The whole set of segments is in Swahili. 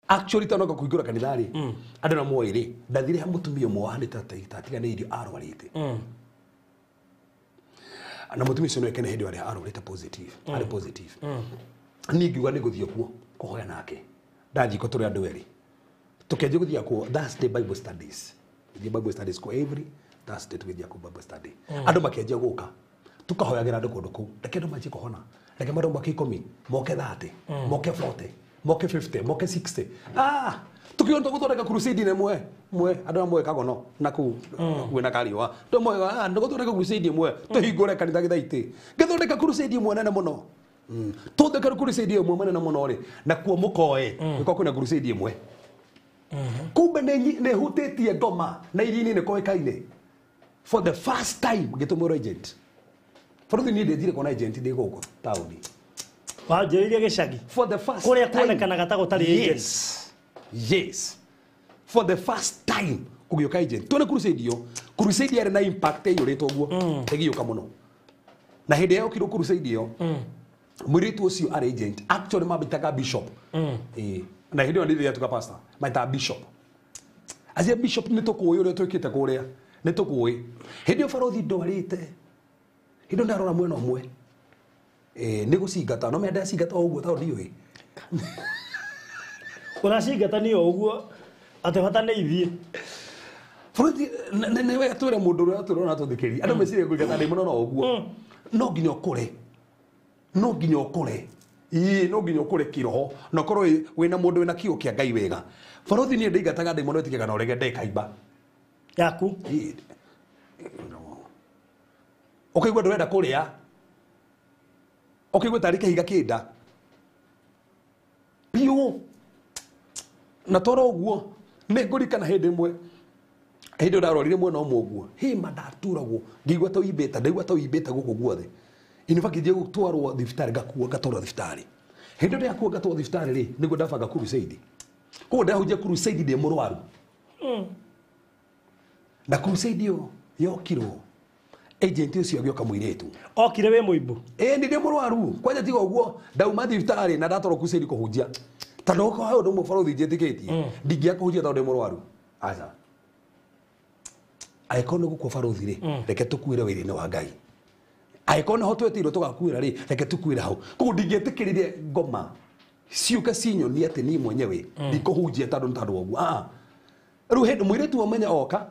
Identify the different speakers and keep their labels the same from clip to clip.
Speaker 1: actually tanoka kuigura kanitha ri andu na moyi ri ndathire ha mutumia umwe wahanite tatiganeirio arwarite na mutumia ucio no ekene hindi ari arwarite positive ari positive ningiuga ni guthie kuo kuhoya nake ndajiko turi andu eri tukenje guthia kuo Thursday Bible studies the Bible studies ko every Thursday tuthia ku Bible study andu makenje guka tukahoyagira andu kundu ku reke andu manji kuhona reke mandu moke 10 moke 30 moke 40 moke 50 moke 60 tukionto guthondeka crusade nemwe andu amwe kagono naku gwina kariwa ndo mwe ndo guthondeka crusade imwe tuhingure kanitha githaiti githondeka crusade imwe nene muno tuthondeka crusade imwe nene muno ri na kuo mukoe niko kwina crusade imwe kumbe ne hutitie ngoma na irini ne koekaine for the first time gitumuro agent for the need dire kona agent ndi goko tauni
Speaker 2: wajiririe gicagi
Speaker 1: for the first
Speaker 2: kuria kuonekana gatago tari agent
Speaker 1: yes for the first time kugioka agent tuna crusade yari na impact yo reto guo tegioka muno na hinde yo kiro crusade yo muritu ucio ari agent actually mabitaga bishop na hinde ndi ya tuka pastor maita bishop azia bishop ni tukuyo ri twikite kuria ni tukuyi hinde yo farothi ndwarite hinde ndarora mwena umwe ni gucingata no menda cingata uguo ta ndiui
Speaker 2: uracingata ni uguo ate bata ni ithie
Speaker 1: farothi ne we atwira mundu uri aturona tuthikiri andu mecire ngugata ndi muno no uguo no nginya ukure no nginya ukure kiroho no korwo wina mundu wina kiu kia Ngai wega farothi ni ndigataga ndi muno etikega no rege ndekaimba
Speaker 2: yaku
Speaker 1: ukaigua ndurenda kuria ukaigua tari kahiga kinda piu na toro uguo ni ngurikana hindi imwe hindi ndarorire mwena umwe uguo hima ndaturagwo ngigua ta uimbita ndaigua ta uimbita guku guothe inifakithie gutwarwo thibitari ngakuo ngatwarwo thibitari hindi ndia kuo ngatwarwo thibitari ri niguo ndabanga crusade kuo ndahunjia crusade ndi murwaru na crusade yo kiro agent ucio agioka muiretu
Speaker 2: okire we muibu
Speaker 1: ndi murwaru kwanja tiga uguo ndauma thibitari na ndatwarwo crusade kuhunjia tano ko hayo ndo mufarothi njetikitie ndingia kuhunjia tondu murwaru aca aikone gukwo farothi ri reke tukuire wiri-ini wa Ngai aikone ho twetirwo tugakuira ri reke tukuire hau kuko ndingetikiririe ngoma ciuka cinyoni ati ni mwenyewe ndikuhunjia tondu oguo riu hindi muiretu omenya oka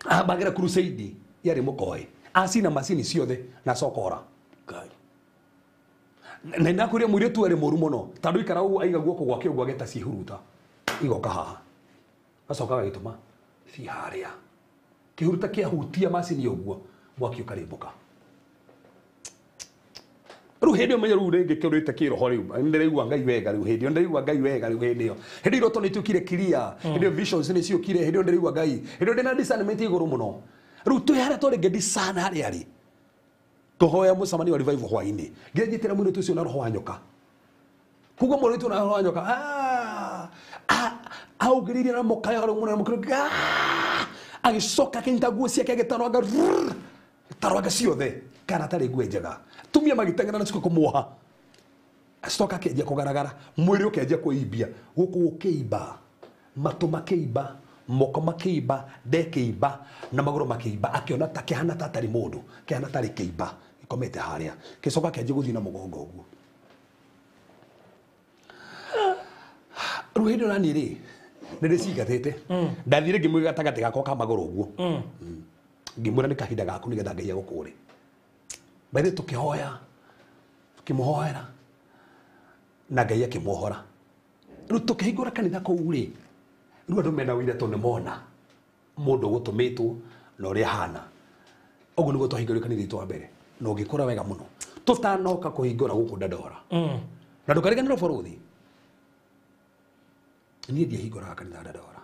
Speaker 1: abagira crusade yari mukoe acina macini ciothe na sokora Ngai na nakuria muiretu ari muru muno tondu ikara uguo aiga guoko gwake uguo ageta cihuruta igoka haha acoka agituma ci haria kihuruta kia hutia macini uguo mwaki ukarimbuka riu hindi omenya riu ringi kirite kiroho riu ndiraigua Ngai wega riu hindi ndiraigua Ngai wega riu hindi yo hindi iroto ni tukire clear hindi visions ni ciukire hindi ndiraigua Ngai hindi ndina discernment iguru muno riu tuyara to ringi discern hari ari tuhoya mucamani wa revival hwaini ngejitira mwini tucio na roho wa nyoka kugo mwini na roho wa nyoka augiririe na mokaya ro muna mukira agicoka kinta guo ciake agitaroaga ciothe kana tari nguo njega tumia magiteng'era na ciko kumuoha acoka akenjia kugaragara mwiri ukenjia kuimbia guku ukiimba matu makiimba moko makiimba ndekiimba na maguru makiimba akiona ta kihana ta tari mundu kihana tari kiimba ikomete haria gicoka akenjia guthii na mugongo uguo ruhindo nani ri ndiricigatite ndathire ngimwira gatagati gako ka maguru uguo ngimwira ni kahinda gaku nigetha Ngai agukure baithe tukihoya tukimuhoera na Ngai akimuhora riu tukihingura kanitha kou ri riu andu mena wira to nimona mundu gutumitwo na uria hana uguo niguo twahingura kanitha itu wa mbere na ungikura wega muno tutanoka kuhingura guku Dandora na ndukariganirwo borothi ni ndiahingura kanitha Dandora